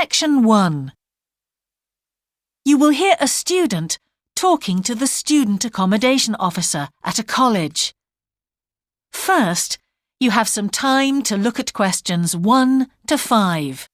Section 1. You will hear a student talking to the student accommodation officer at a college. First, you have some time to look at questions 1 to 5.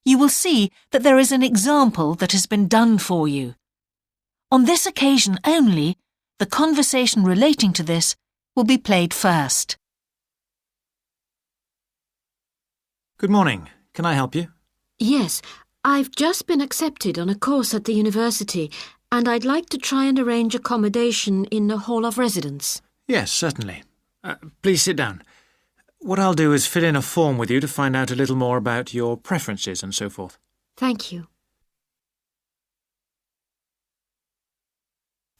You will see that there is an example that has been done for you. On this occasion only, the conversation relating to this will be played first. Good morning. Can I help you? Yes, I've just been accepted on a course at the university and I'd like to try and arrange accommodation in the hall of residence. Yes, certainly. Please sit down. What I'll do is fill in a form with you to find out a little more about your preferences and so forth. Thank you.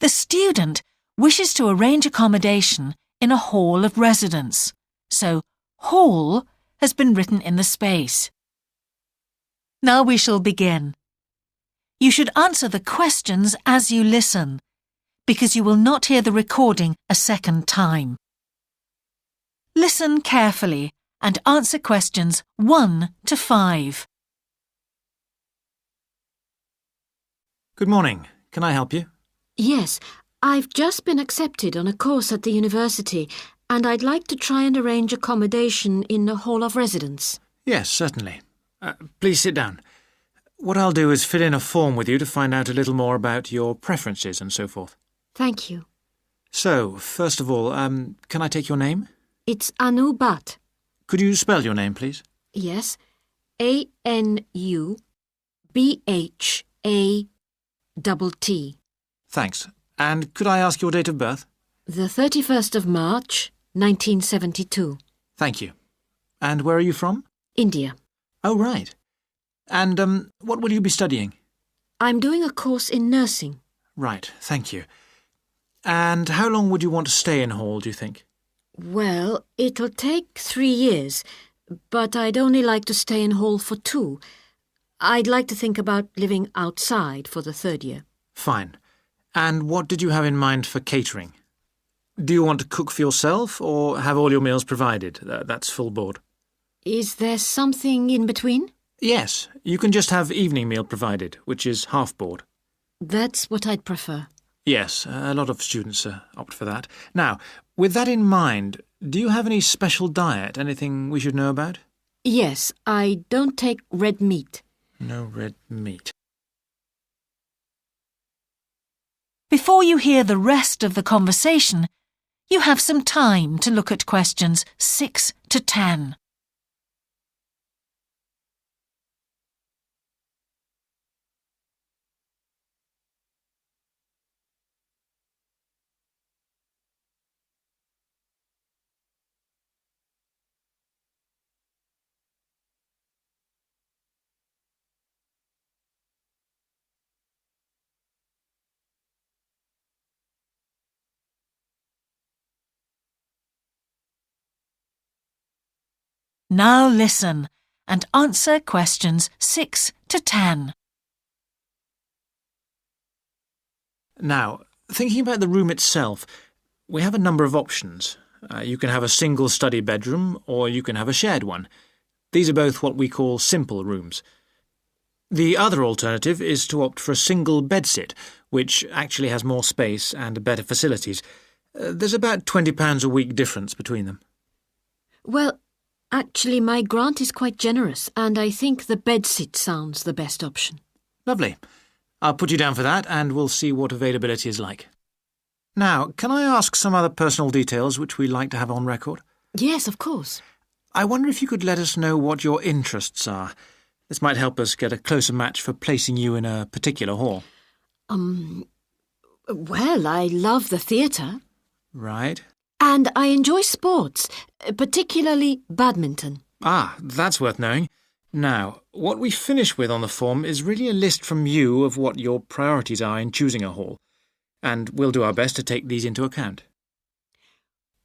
The student wishes to arrange accommodation in a hall of residence, so hall has been written in the space. Now we shall begin. You should answer the questions as you listen, because you will not hear the recording a second time. Listen carefully and answer questions 1 to 5. Good morning. Can I help you? Yes, I've just been accepted on a course at the university and I'd like to try and arrange accommodation in the hall of residence. Yes, certainly. Please sit down. What I'll do is fill in a form with you to find out a little more about your preferences and so forth. Thank you. So, first of all, can I take your name? It's Anu Bhatt. Could you spell your name, please? Yes, ANUBHATT. Thanks. And could I ask your date of birth? The 31st of March, 1972. Thank you. And where are you from? India. Oh, right. And what will you be studying? I'm doing a course in nursing. Right, thank you. And how long would you want to stay in hall, do you think? Well, it'll take 3 years, but I'd only like to stay in hall for 2. I'd like to think about living outside for the 3rd year. Fine. And what did you have in mind for catering? Do you want to cook for yourself or have all your meals provided? That's full board. Is there something in between? Yes, you can just have evening meal provided, which is half board. That's what I'd prefer. Yes, a lot of students opt for that. Now, with that in mind, do you have any special diet, anything we should know about? Yes, I don't take red meat. No red meat. Before you hear the rest of the conversation, you have some time to look at questions 6 to 10. Now listen and answer questions 6 to 10. Now, thinking about the room itself, we have a number of options. You can have a single study bedroom or you can have a shared one. These are both what we call simple rooms. The other alternative is to opt for a single bedsit, which actually has more space and better facilities. There's about £20 a week difference between them. Well, actually my grant is quite generous and I think the bedsit sounds the best option. Lovely. I'll put you down for that and we'll see what availability is like. Now, can I ask some other personal details which we like to have on record? Yes, of course. I wonder if you could let us know what your interests are. This might help us get a closer match for placing you in a particular hall. Well, I love the theatre. Right. And I enjoy sports, particularly badminton. Ah, that's worth knowing. Now, what we finish with on the form is really a list from you of what your priorities are in choosing a hall, and we'll do our best to take these into account.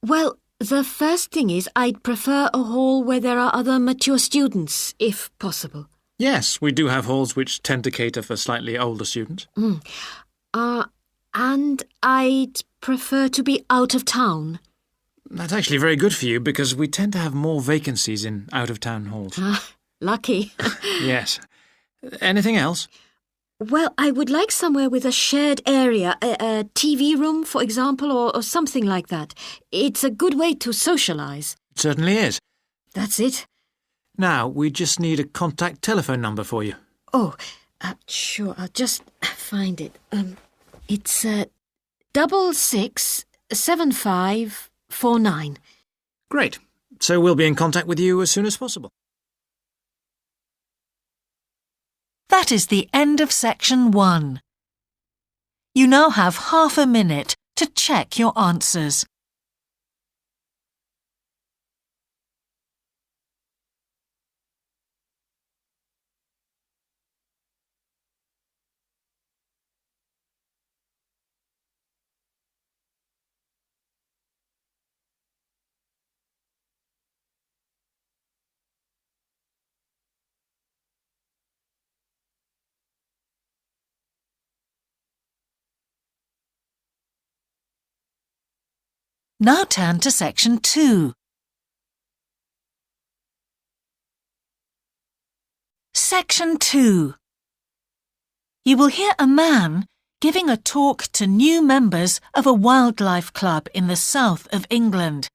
Well, the first thing is I'd prefer a hall where there are other mature students, if possible. Yes, we do have halls which tend to cater for slightly older students. And I'd prefer to be out of town. That's actually very good for you because we tend to have more vacancies in out-of-town halls. Lucky. Yes. Anything else? Well, I would like somewhere with a shared area, a TV room, for example, or something like that. It's a good way to socialise. It certainly is. That's it. Now, we just need a contact telephone number for you. Oh, sure, I'll just find it. It's 667549. Great. So we'll be in contact with you as soon as possible. That is the end of section 1. You now have half a minute to check your answers. Now turn to section 2. Section 2. You will hear a man giving a talk to new members of a wildlife club in the south of England.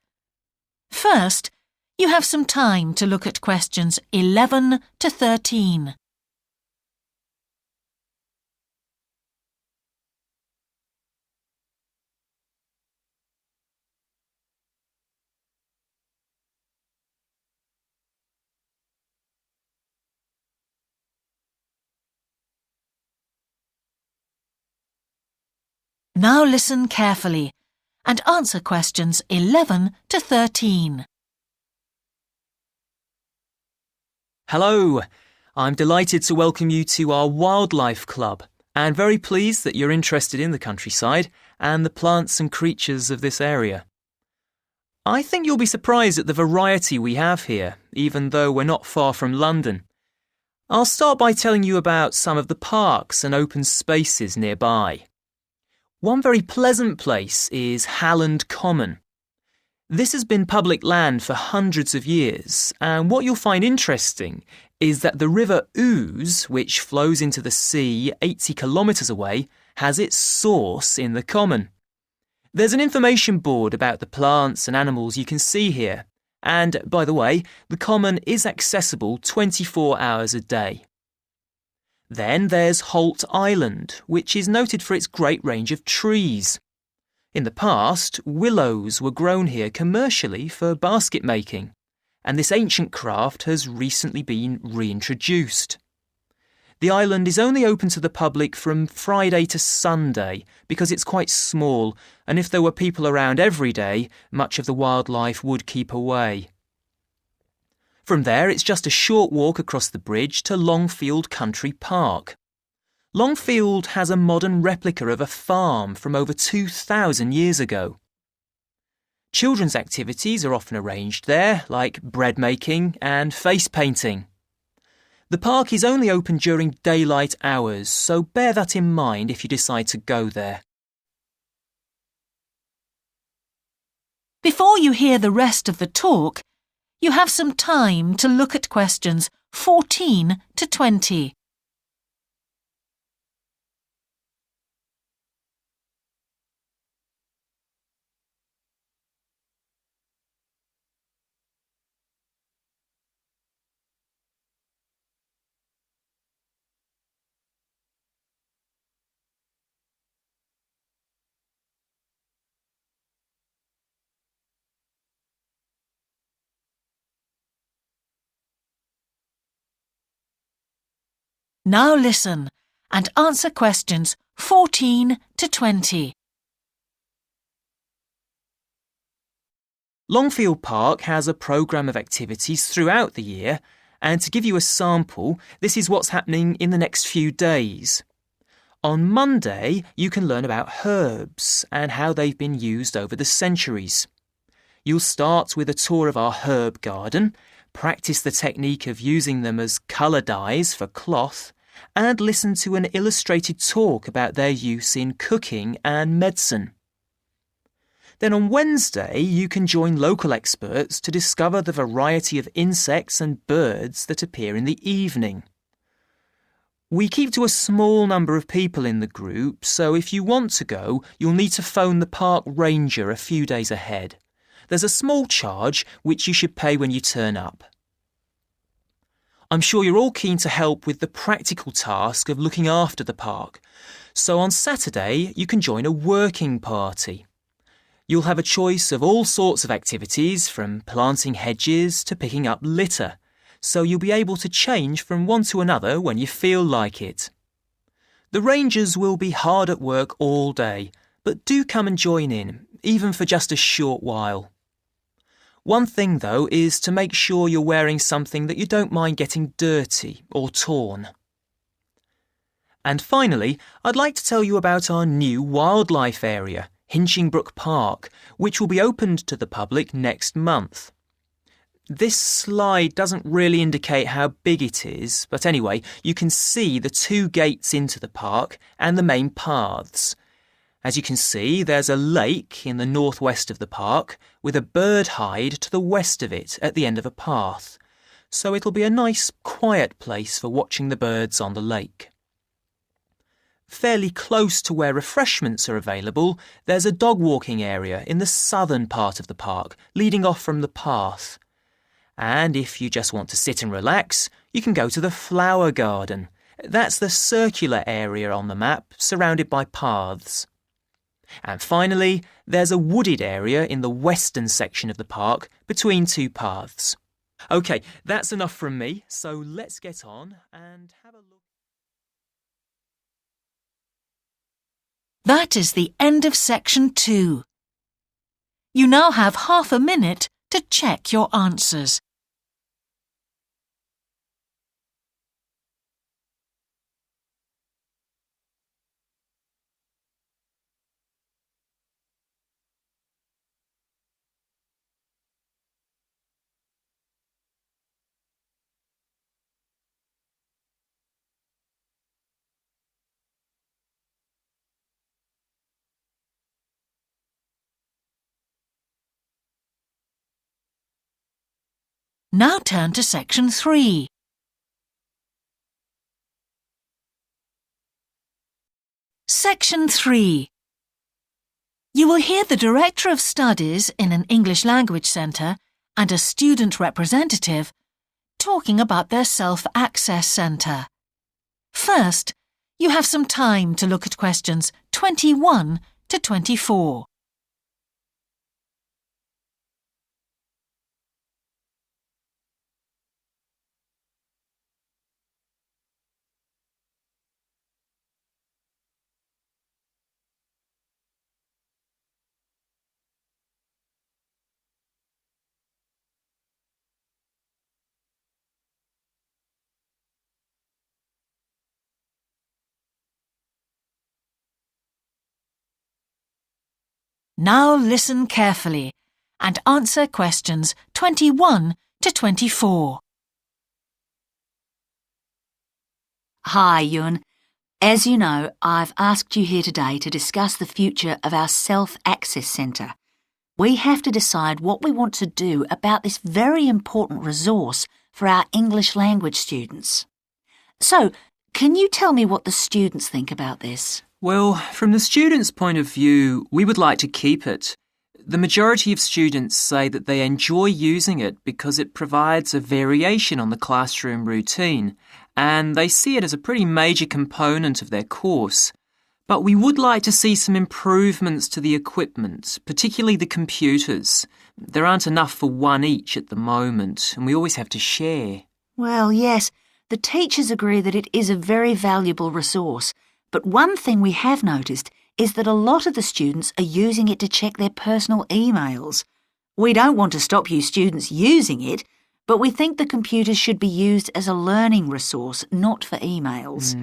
First, you have some time to look at questions 11 to 13. Now listen carefully and answer questions 11 to 13. Hello, I'm delighted to welcome you to our wildlife club and very pleased that you're interested in the countryside and the plants and creatures of this area. I think you'll be surprised at the variety we have here, even though we're not far from London. I'll start by telling you about some of the parks and open spaces nearby. One very pleasant place is Halland Common. This has been public land for hundreds of years, and what you'll find interesting is that the River Ouse, which flows into the sea 80 kilometres away, has its source in the common. There's an information board about the plants and animals you can see here, and, by the way, the common is accessible 24 hours a day. Then there's Holt Island, which is noted for its great range of trees. In the past, willows were grown here commercially for basket making, and this ancient craft has recently been reintroduced. The island is only open to the public from Friday to Sunday because it's quite small, and if there were people around every day, much of the wildlife would keep away. From there, it's just a short walk across the bridge to Longfield Country Park. Longfield has a modern replica of a farm from over 2,000 years ago. Children's activities are often arranged there, like bread making and face painting. The park is only open during daylight hours, so bear that in mind if you decide to go there. Before you hear the rest of the talk, you have some time to look at questions 14 to 20. Now listen and answer questions 14 to 20. Longfield Park has a programme of activities throughout the year, And to give you a sample, this is what's happening in the next few days. On Monday, you can learn about herbs and how they've been used over the centuries. You'll start with a tour of our herb garden, practice the technique of using them as colour dyes for cloth, and listen to an illustrated talk about their use in cooking and medicine. Then on Wednesday, you can join local experts to discover the variety of insects and birds that appear in the evening. We keep to a small number of people in the group, so if you want to go, you'll need to phone the park ranger a few days ahead. There's a small charge which you should pay when you turn up. I'm sure you're all keen to help with the practical task of looking after the park, so on Saturday you can join a working party. You'll have a choice of all sorts of activities, from planting hedges to picking up litter, so you'll be able to change from one to another when you feel like it. The rangers will be hard at work all day, but do come and join in, even for just a short while. One thing, though, is to make sure you're wearing something that you don't mind getting dirty or torn. And finally, I'd like to tell you about our new wildlife area, Hinchingbrook Park, which will be opened to the public next month. This slide doesn't really indicate how big it is, but anyway, you can see the 2 gates into the park and the main paths. As you can see, there's a lake in the northwest of the park with a bird hide to the west of it at the end of a path, so it'll be a nice, quiet place for watching the birds on the lake. Fairly close to where refreshments are available, there's a dog walking area in the southern part of the park, leading off from the path. And if you just want to sit and relax, you can go to the flower garden. That's the circular area on the map, surrounded by paths. And finally, there's a wooded area in the western section of the park, between 2 paths. OK, that's enough from me, so let's get on and have a look. That is the end of section 2. You now have half a minute to check your answers. Now turn to section 3. Section 3. You will hear the Director of Studies in an English Language Centre and a student representative talking about their Self-Access Centre. First, you have some time to look at questions 21 to 24. Now listen carefully and answer questions 21 to 24. Hi, Yun. As you know, I've asked you here today to discuss the future of our Self-Access Centre. We have to decide what we want to do about this very important resource for our English language students. So, can you tell me what the students think about this? Well, from the students' point of view, we would like to keep it. The majority of students say that they enjoy using it because it provides a variation on the classroom routine, and they see it as a pretty major component of their course. But we would like to see some improvements to the equipment, particularly the computers. There aren't enough for one each at the moment, and we always have to share. Well, yes, the teachers agree that it is a very valuable resource. But one thing we have noticed is that a lot of the students are using it to check their personal emails. We don't want to stop you students using it, but we think the computers should be used as a learning resource, not for emails.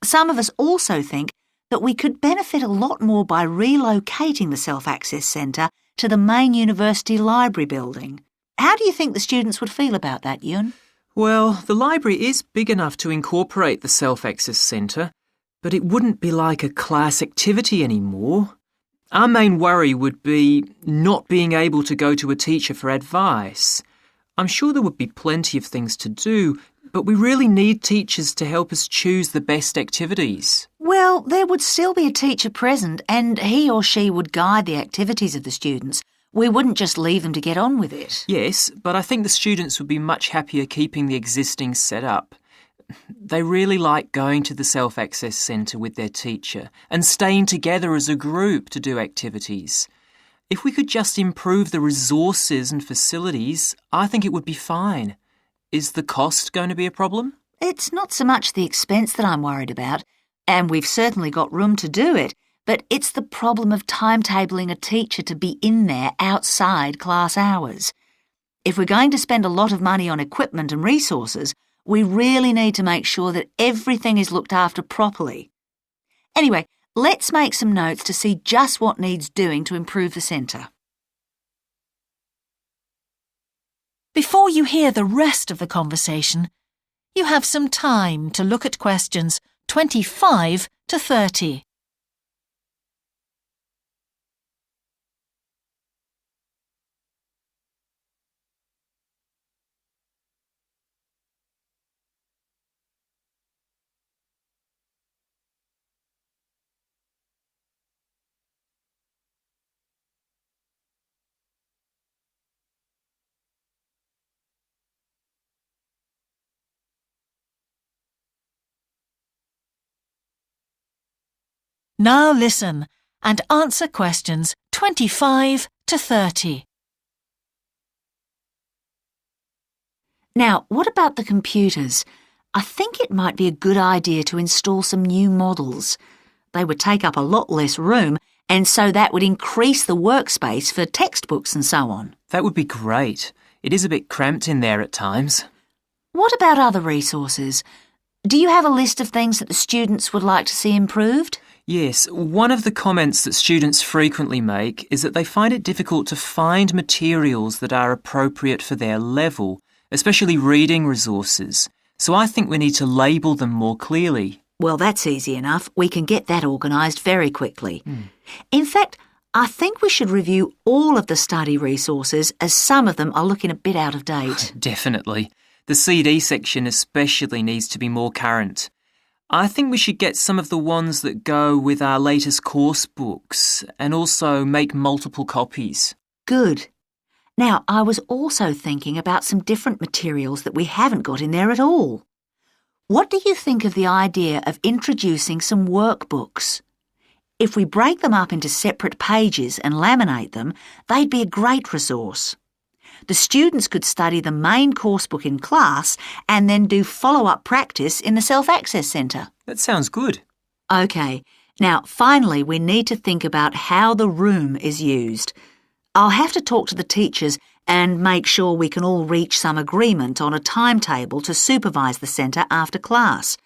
Some of us also think that we could benefit a lot more by relocating the Self-Access Centre to the main university library building. How do you think the students would feel about that, Yun? Well, the library is big enough to incorporate the Self-Access Centre, but it wouldn't be like a class activity anymore. Our main worry would be not being able to go to a teacher for advice. I'm sure there would be plenty of things to do, but we really need teachers to help us choose the best activities. Well, there would still be a teacher present and he or she would guide the activities of the students. We wouldn't just leave them to get on with it. Yes, but I think the students would be much happier keeping the existing setup. They really like going to the Self-Access Centre with their teacher and staying together as a group to do activities. If we could just improve the resources and facilities, I think it would be fine. Is the cost going to be a problem? It's not so much the expense that I'm worried about, and we've certainly got room to do it, but it's the problem of timetabling a teacher to be in there outside class hours. If we're going to spend a lot of money on equipment and resources, we really need to make sure that everything is looked after properly. Anyway, let's make some notes to see just what needs doing to improve the centre. Before you hear the rest of the conversation, you have some time to look at questions 25 to 30. Now listen and answer questions 25 to 30. Now, what about the computers? I think it might be a good idea to install some new models. They would take up a lot less room, and so that would increase the workspace for textbooks and so on. That would be great. It is a bit cramped in there at times. What about other resources? Do you have a list of things that the students would like to see improved? Yes, one of the comments that students frequently make is that they find it difficult to find materials that are appropriate for their level, especially reading resources. So I think we need to label them more clearly. Well, that's easy enough. We can get that organised very quickly. In fact, I think we should review all of the study resources as some of them are looking a bit out of date. Definitely. The CD section especially needs to be more current. I think we should get some of the ones that go with our latest course books and also make multiple copies. Good. Now, I was also thinking about some different materials that we haven't got in there at all. What do you think of the idea of introducing some workbooks? If we break them up into separate pages and laminate them, they'd be a great resource. The students could study the main course book in class and then do follow-up practice in the Self-Access Centre. That sounds good. OK, now finally we need to think about how the room is used. I'll have to talk to the teachers and make sure we can all reach some agreement on a timetable to supervise the centre after class.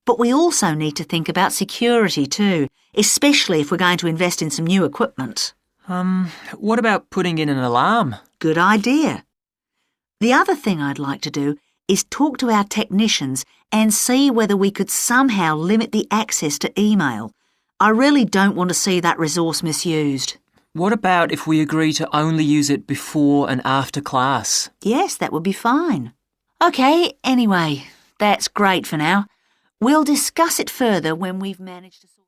But we also need to think about security too, especially if we're going to invest in some new equipment. What about putting in an alarm? Good idea. The other thing I'd like to do is talk to our technicians and see whether we could somehow limit the access to email. I really don't want to see that resource misused. What about if we agree to only use it before and after class? Yes, that would be fine. OK, anyway, that's great for now. We'll discuss it further when we've managed to sort.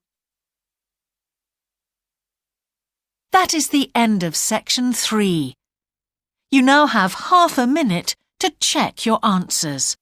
That is the end of section 3. You now have half a minute to check your answers.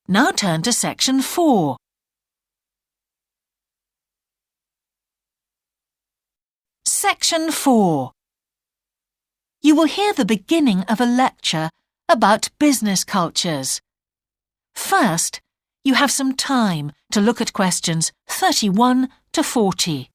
Now turn to Section 4. Section 4. You will hear the beginning of a lecture about business cultures. First, you have some time to look at questions 31 to 40.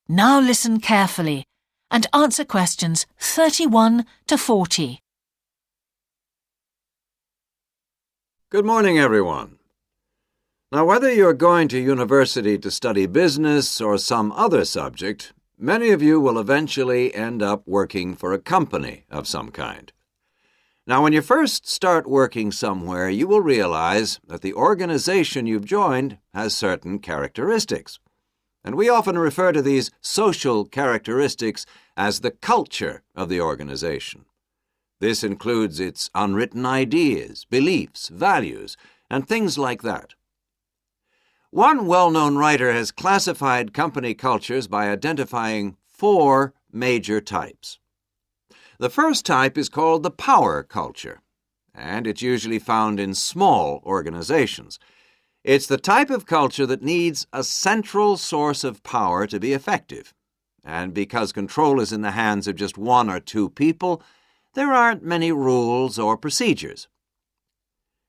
Now listen carefully and answer questions 31 to 40. Good morning, everyone. Now, whether you're going to university to study business or some other subject, many of you will eventually end up working for a company of some kind. Now, when you first start working somewhere, you will realize that the organization you've joined has certain characteristics. And we often refer to these social characteristics as the culture of the organization. This includes its unwritten ideas, beliefs, values, and things like that. One well-known writer has classified company cultures by identifying 4 major types. The first type is called the power culture, and it's usually found in small organizations. It's the type of culture that needs a central source of power to be effective. And because control is in the hands of just 1 or 2 people, there aren't many rules or procedures.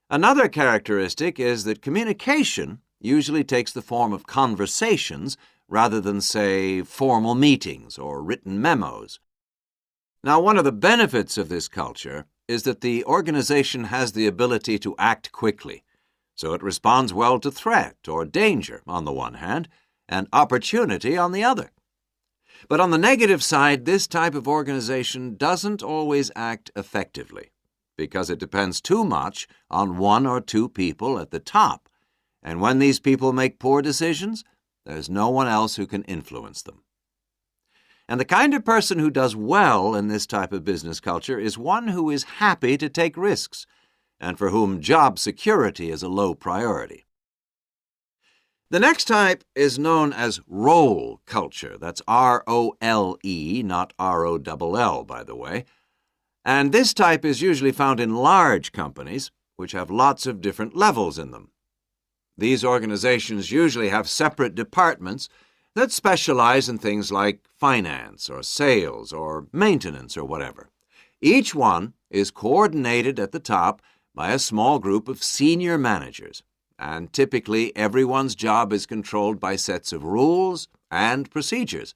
Another characteristic is that communication usually takes the form of conversations rather than, say, formal meetings or written memos. Now, one of the benefits of this culture is that the organization has the ability to act quickly. So it responds well to threat or danger on the one hand, and opportunity on the other. But on the negative side, this type of organization doesn't always act effectively because it depends too much on 1 or 2 people at the top. And when these people make poor decisions, there's no one else who can influence them. And the kind of person who does well in this type of business culture is one who is happy to take risks, and for whom job security is a low priority. The next type is known as role culture. That's R-O-L-E, not R-O-double-L, by the way. And this type is usually found in large companies, which have lots of different levels in them. These organizations usually have separate departments that specialize in things like finance or sales or maintenance or whatever. Each one is coordinated at the top by a small group of senior managers, and typically everyone's job is controlled by sets of rules and procedures.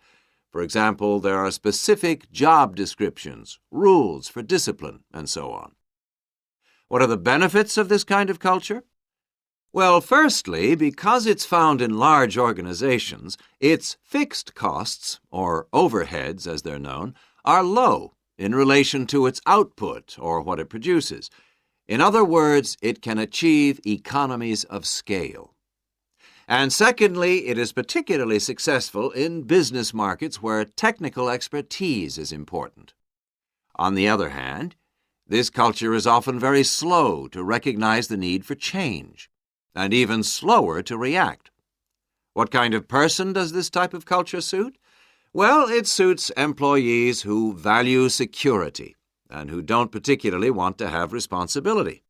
For example, there are specific job descriptions, rules for discipline, and so on. What are the benefits of this kind of culture? Well, firstly, because it's found in large organizations, its fixed costs, or overheads as they're known, are low in relation to its output or what it produces. In other words, it can achieve economies of scale. And secondly, it is particularly successful in business markets where technical expertise is important. On the other hand, this culture is often very slow to recognize the need for change, and even slower to react. What kind of person does this type of culture suit? Well, it suits employees who value security and who don't particularly want to have responsibility.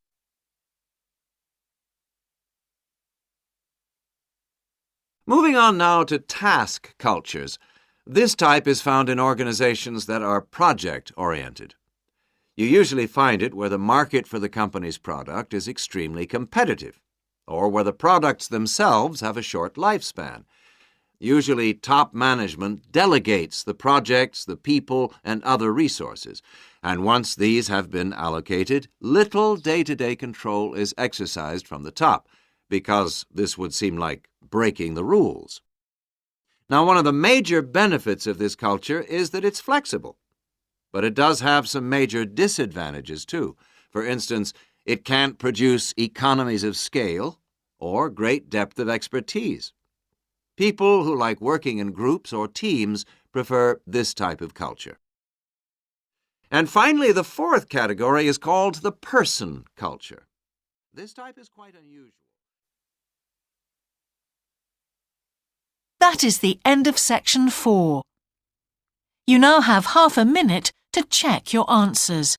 Moving on now to task cultures. This type is found in organizations that are project-oriented. You usually find it where the market for the company's product is extremely competitive, or where the products themselves have a short lifespan. Usually, top management delegates the projects, the people, and other resources, and once these have been allocated, little day-to-day control is exercised from the top, because this would seem like breaking the rules. Now, one of the major benefits of this culture is that it's flexible. But it does have some major disadvantages, too. For instance, it can't produce economies of scale or great depth of expertise. People who like working in groups or teams prefer this type of culture. And finally, the fourth category is called the person culture. This type is quite unusual. That is the end of section 4. You now have half a minute to check your answers.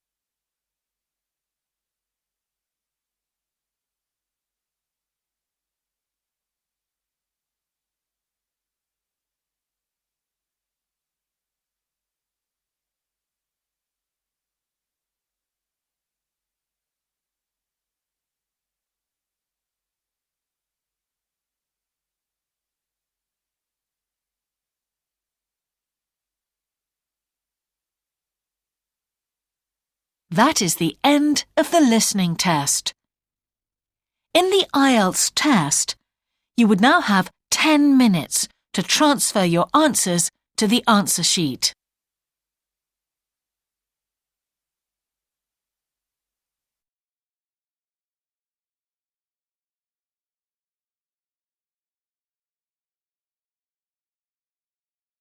That is the end of the listening test. In the IELTS test, you would now have 10 minutes to transfer your answers to the answer sheet.